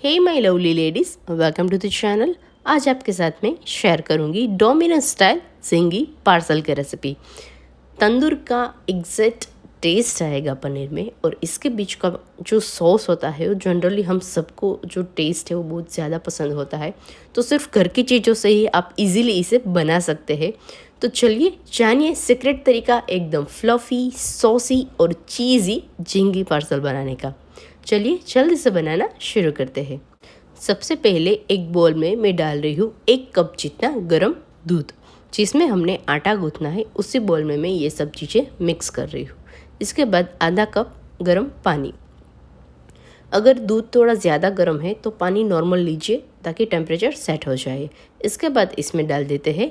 Hey my lovely ladies, welcome to the channel. आज आपके साथ में शेयर करूंगी डोमिनोज स्टाइल झींगी पार्सल की रेसिपी। तंदूर का एग्जैक्ट टेस्ट आएगा पनीर में, और इसके बीच का जो सॉस होता है वो जनरली हम सबको जो टेस्ट है वो बहुत ज़्यादा पसंद होता है। तो सिर्फ घर की चीज़ों से ही आप इजीली इसे बना सकते हैं। तो चलिए जानिए सीक्रेट तरीका एकदम फ्लफ़ी, सॉसी और चीज़ी झींगी पार्सल बनाने का। चलिए जल्दी से बनाना शुरू करते हैं। सबसे पहले एक बोल में मैं डाल रही हूँ 1 कप जितना गरम दूध, जिसमें हमने आटा गूंथना है। उसी बोल में मैं ये सब चीज़ें मिक्स कर रही हूँ। इसके बाद आधा कप गरम पानी। अगर दूध थोड़ा ज़्यादा गर्म है तो पानी नॉर्मल लीजिए ताकि टेम्परेचर सेट हो जाए। इसके बाद इसमें डाल देते हैं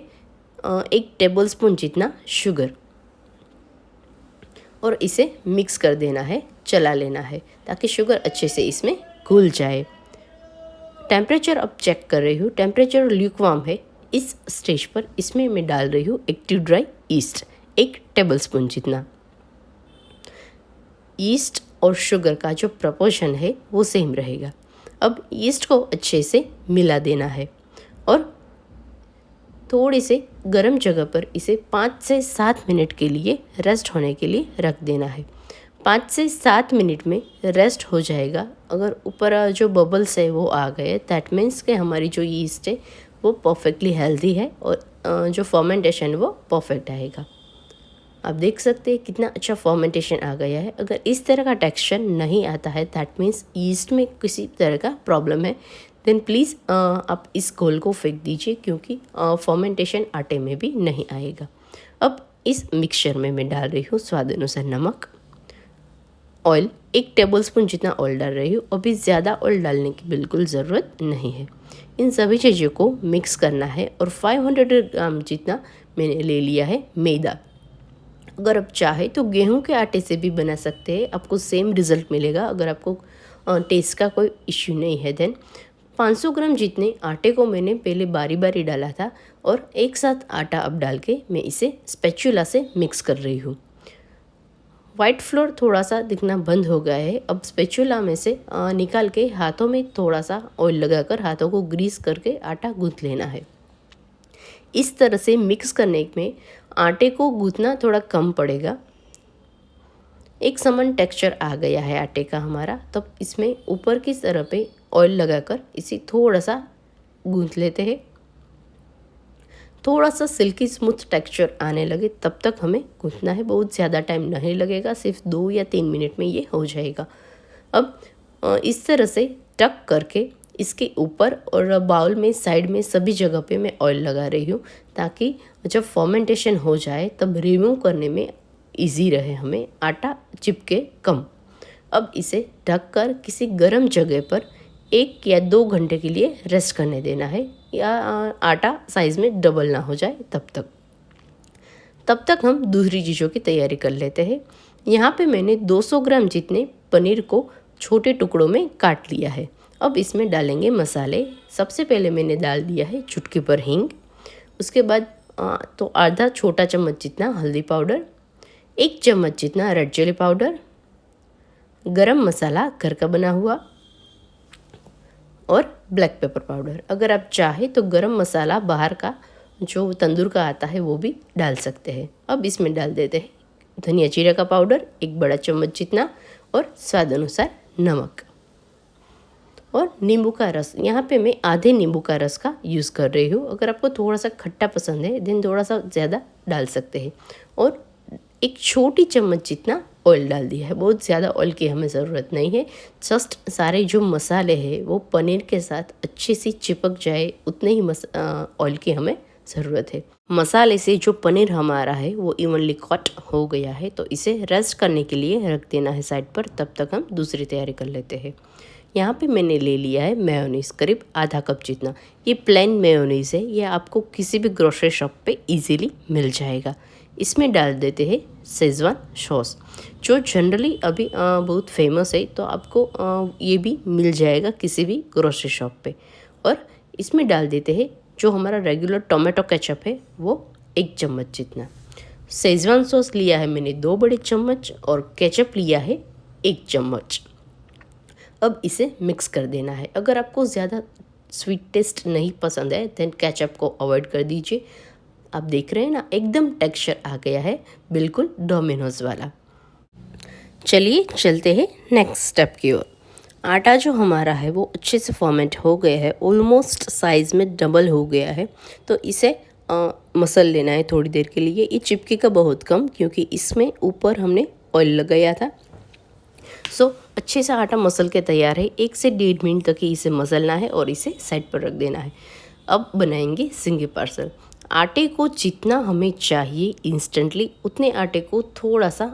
1 टेबलस्पून जितना शुगर, और इसे मिक्स कर देना है, चला लेना है ताकि शुगर अच्छे से इसमें घुल जाए। टेम्परेचर अब चेक कर रही हूँ, टेम्परेचर ल्यूकवार्म है। इस स्टेज पर इसमें मैं डाल रही हूँ एक्टिव ड्राई ईस्ट 1 टेबलस्पून जितना। ईस्ट और शुगर का जो प्रपोर्शन है वो सेम रहेगा। अब ईस्ट को अच्छे से मिला देना है और थोड़ी से गर्म जगह पर इसे 5 से 7 मिनट के लिए रेस्ट होने के लिए रख देना है। 5 से 7 मिनट में रेस्ट हो जाएगा। अगर ऊपर जो बबल्स है वो आ गए, दैट मीन्स कि हमारी जो यीस्ट है वो परफेक्टली हेल्दी है और जो फर्मेंटेशन वो परफेक्ट आएगा। आप देख सकते हैं कितना अच्छा फर्मेंटेशन आ गया है। अगर इस तरह का टेक्सचर नहीं आता है, दैट मीन्स यीस्ट में किसी तरह का प्रॉब्लम है। देन प्लीज़ आप इस घोल को फेंक दीजिए, क्योंकि फर्मेंटेशन आटे में भी नहीं आएगा। अब इस मिक्सचर में मैं डाल रही हूँ स्वाद अनुसार नमक, ऑयल 1 टेबलस्पून जितना ऑयल डाल रही हूँ। अभी ज़्यादा ऑयल डालने की बिल्कुल ज़रूरत नहीं है। इन सभी चीज़ों को मिक्स करना है और 500 ग्राम जितना मैंने ले लिया है मैदा। अगर आप चाहे तो गेहूं के आटे से भी बना सकते हैं, आपको सेम रिज़ल्ट मिलेगा। अगर आपको टेस्ट का कोई इश्यू नहीं है, देन 500 ग्राम जितने आटे को मैंने पहले बारी बारी डाला था और एक साथ आटा अब डाल के मैं इसे स्पैचुला से मिक्स कर रही हूँ। वाइट फ्लोर थोड़ा सा दिखना बंद हो गया है। अब स्पैचुला में से निकाल के हाथों में थोड़ा सा ऑयल लगाकर हाथों को ग्रीस करके आटा गूंथ लेना है। इस तरह से मिक्स करने में आटे को गूंथना थोड़ा कम पड़ेगा। एक समान टेक्सचर आ गया है आटे का हमारा। तब इसमें ऊपर की तरफ पे ऑयल लगाकर इसे थोड़ा सा गूंथ लेते हैं। थोड़ा सा सिल्की स्मूथ टेक्सचर आने लगे तब तक हमें गूंथना है। बहुत ज़्यादा टाइम नहीं लगेगा, सिर्फ 2 या 3 मिनट में ये हो जाएगा। अब इस तरह से टक करके इसके ऊपर और बाउल में साइड में सभी जगह पे मैं ऑयल लगा रही हूँ, ताकि जब फर्मेंटेशन हो जाए तब रिमूव करने में इजी रहे, हमें आटा चिपके कम। अब इसे ढककर किसी गर्म जगह पर 1 या 2 घंटे के लिए रेस्ट करने देना है, या आटा साइज़ में डबल ना हो जाए तब तक हम दूसरी चीज़ों की तैयारी कर लेते हैं। यहाँ पे मैंने 200 ग्राम जितने पनीर को छोटे टुकड़ों में काट लिया है। अब इसमें डालेंगे मसाले। सबसे पहले मैंने डाल दिया है चुटकी भर हींग। उसके बाद तो आधा छोटा चम्मच जितना हल्दी पाउडर, 1 चम्मच जितना रेड चिली पाउडर, गरम मसाला घर का बना हुआ, और ब्लैक पेपर पाउडर। अगर आप चाहे तो गरम मसाला बाहर का जो तंदूर का आता है वो भी डाल सकते हैं। अब इसमें डाल देते हैं धनिया जीरा का पाउडर 1 बड़ा चम्मच जितना, और स्वाद अनुसार नमक, और नींबू का रस। यहाँ पे मैं आधे नींबू का रस का यूज़ कर रही हूँ। अगर आपको थोड़ा सा खट्टा पसंद है देन थोड़ा सा ज़्यादा डाल सकते हैं। और 1 छोटी चम्मच जितना ऑयल डाल दिया है। बहुत ज़्यादा ऑयल की हमें ज़रूरत नहीं है। जस्ट सारे जो मसाले हैं वो पनीर के साथ अच्छे से चिपक जाए उतने ही ऑयल की हमें ज़रूरत है। मसाले से जो पनीर हमारा है वो इवनली कट हो गया है, तो इसे रेस्ट करने के लिए रख देना है साइड पर। तब तक हम दूसरी तैयारी कर लेते हैं। यहाँ पे मैंने ले लिया है मेयोनीज़, करीब आधा कप जितना। ये प्लेन मेयोनीज़ है, ये आपको किसी भी ग्रोसरी शॉप पे इजीली मिल जाएगा। इसमें डाल देते हैं शेज़वान सॉस, जो जनरली अभी बहुत फेमस है, तो आपको ये भी मिल जाएगा किसी भी ग्रोसरी शॉप पे। और इसमें डाल देते हैं जो हमारा रेगुलर टोमेटो केचप है वो 1 चम्मच जितना। शेज़वान सॉस लिया है मैंने 2 बड़े चम्मच, और केचप लिया है 1 चम्मच। अब इसे मिक्स कर देना है। अगर आपको ज़्यादा स्वीट टेस्ट नहीं पसंद है देन केचप को अवॉइड कर दीजिए। आप देख रहे हैं ना, एकदम टेक्सचर आ गया है, बिल्कुल डोमिनोज़ वाला। चलिए चलते हैं नेक्स्ट स्टेप की ओर। आटा जो हमारा है वो अच्छे से फर्मेंट हो गया है, ऑलमोस्ट साइज़ में डबल हो गया है। तो इसे मसल लेना है थोड़ी देर के लिए। ये चिपकेगा बहुत कम क्योंकि इसमें ऊपर हमने ऑयल लगाया था। सो अच्छे से आटा मसल के तैयार है। 1 से 1.5 मिनट तक ही इसे मसलना है और इसे साइड पर रख देना है। अब बनाएंगे झींगे पार्सल। आटे को जितना हमें चाहिए इंस्टेंटली, उतने आटे को थोड़ा सा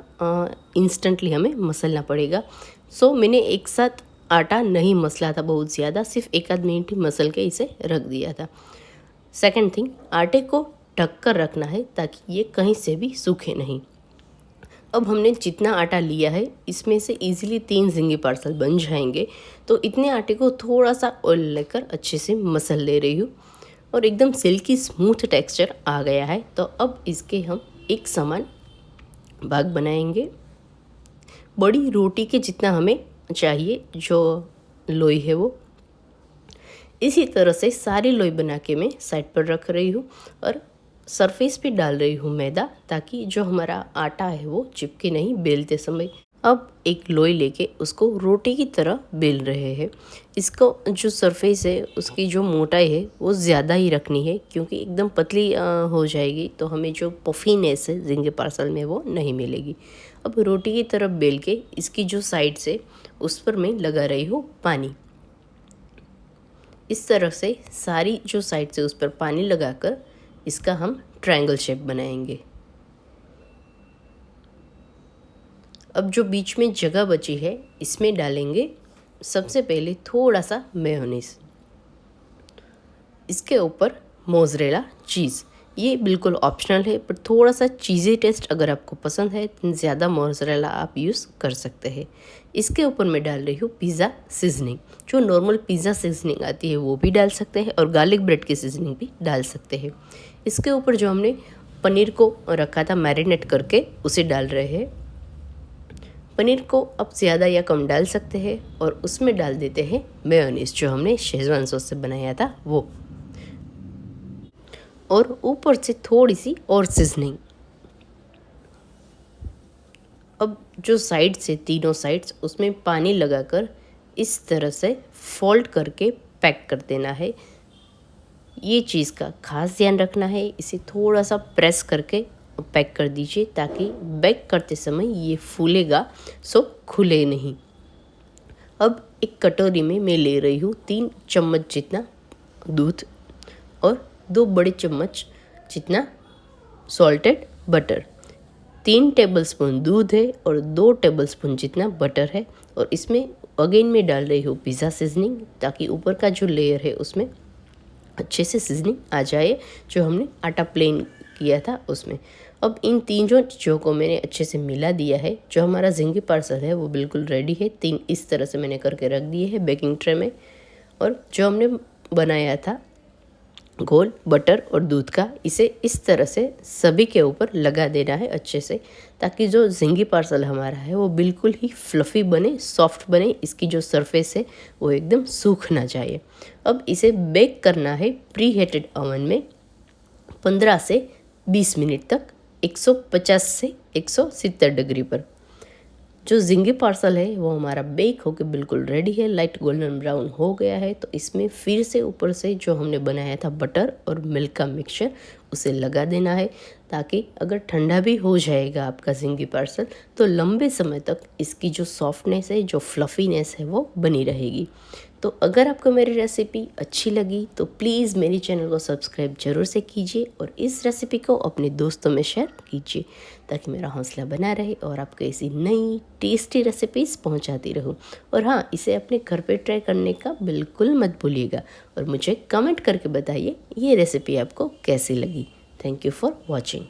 इंस्टेंटली हमें मसलना पड़ेगा। सो मैंने एक साथ आटा नहीं मसला था बहुत ज़्यादा, सिर्फ 1 आध मिनट ही मसल के इसे रख दिया था। सेकंड थिंग, आटे को ढक कर रखना है ताकि ये कहीं से भी सूखे नहीं। अब हमने जितना आटा लिया है इसमें से इजीली 3 झींगे पार्सल बन जाएंगे। तो इतने आटे को थोड़ा सा ऑयल लेकर अच्छे से मसल ले रही हूँ और एकदम सिल्की स्मूथ टेक्सचर आ गया है। तो अब इसके हम एक समान भाग बनाएंगे। बड़ी रोटी के जितना हमें चाहिए जो लोई है वो। इसी तरह से सारी लोई बना के मैं साइड पर रख रही हूँ और सरफेस पे डाल रही हूँ मैदा, ताकि जो हमारा आटा है वो चिपके नहीं बेलते समय। अब एक लोई लेके उसको रोटी की तरह बेल रहे हैं। इसको जो सरफेस है उसकी जो मोटाई है वो ज़्यादा ही रखनी है, क्योंकि एकदम पतली हो जाएगी तो हमें जो पफीनेस है झींगे पार्सल में वो नहीं मिलेगी। अब रोटी की तरफ बेल के इसकी जो साइड से उस पर मैं लगा रही हूँ पानी। इस तरह से सारी जो साइड से उस पर पानी लगाकर इसका हम ट्रायंगल शेप बनाएंगे। अब जो बीच में जगह बची है इसमें डालेंगे सबसे पहले थोड़ा सा मेयोनीज, इसके ऊपर मोज़रेला चीज़। ये बिल्कुल ऑप्शनल है, पर थोड़ा सा चीज़ी टेस्ट अगर आपको पसंद है तो ज़्यादा मोज़रेला आप यूज़ कर सकते हैं। इसके ऊपर मैं डाल रही हूँ पिज़्ज़ा सीजनिंग। जो नॉर्मल पिज़्ज़ा सीजनिंग आती है वो भी डाल सकते हैं और गार्लिक ब्रेड की सीजनिंग भी डाल सकते हैं। इसके ऊपर जो हमने पनीर को रखा था मैरिनेट करके उसे डाल रहे हैं। पनीर को आप ज़्यादा या कम डाल सकते हैं और उसमें डाल देते हैं मेयोनीज जो हमने शेजवान सॉस से बनाया था वो, और ऊपर से थोड़ी सी और सीजनिंग। अब जो साइड से तीनों साइड्स उसमें पानी लगाकर इस तरह से फोल्ड करके पैक कर देना है। ये चीज़ का खास ध्यान रखना है, इसे थोड़ा सा प्रेस करके पैक कर दीजिए ताकि बेक करते समय ये फूलेगा, सो खुले नहीं। अब एक कटोरी में मैं ले रही हूँ 3 चम्मच जितना दूध और 2 बड़े चम्मच जितना सॉल्टेड बटर। 3 टेबलस्पून दूध है और 2 टेबलस्पून जितना बटर है, और इसमें अगेन मैं डाल रही हूँ पिज़्ज़ा सीजनिंग ताकि ऊपर का जो लेयर है उसमें अच्छे से सीजनिंग आ जाए जो हमने आटा प्लेन किया था उसमें। अब इन तीनों चीज़ों को मैंने अच्छे से मिला दिया है। जो हमारा झींगे पार्सल है वो बिल्कुल रेडी है। 3 इस तरह से मैंने करके रख दिए हैं बेकिंग ट्रे में, और जो हमने बनाया था घोल बटर और दूध का, इसे इस तरह से सभी के ऊपर लगा देना है अच्छे से, ताकि जो झींगे पार्सल हमारा है वो बिल्कुल ही फ्लफ़ी बने, सॉफ्ट बने। इसकी जो सरफेस है वो एकदम सूख ना जाए। अब इसे बेक करना है प्री हीटेड ओवन में 15 से 20 मिनट तक 150 से 170 डिग्री पर। जो झींगे पार्सल है वो हमारा बेक होकर बिल्कुल रेडी है, लाइट गोल्डन ब्राउन हो गया है। तो इसमें फिर से ऊपर से जो हमने बनाया था बटर और मिल्क का मिक्सचर उसे लगा देना है, ताकि अगर ठंडा भी हो जाएगा आपका झींगे पार्सल तो लंबे समय तक इसकी जो सॉफ्टनेस है, जो फ्लफीनेस है वो बनी रहेगी। तो अगर आपको मेरी रेसिपी अच्छी लगी तो प्लीज़ मेरे चैनल को सब्सक्राइब जरूर से कीजिए और इस रेसिपी को अपने दोस्तों में शेयर कीजिए, ताकि मेरा हौसला बना रहे और आपको ऐसी नई टेस्टी रेसिपीज़ पहुंचाती रहूं। और हाँ, इसे अपने घर पे ट्राई करने का बिल्कुल मत भूलिएगा और मुझे कमेंट करके बताइए ये रेसिपी आपको कैसी लगी। Thank you for watching.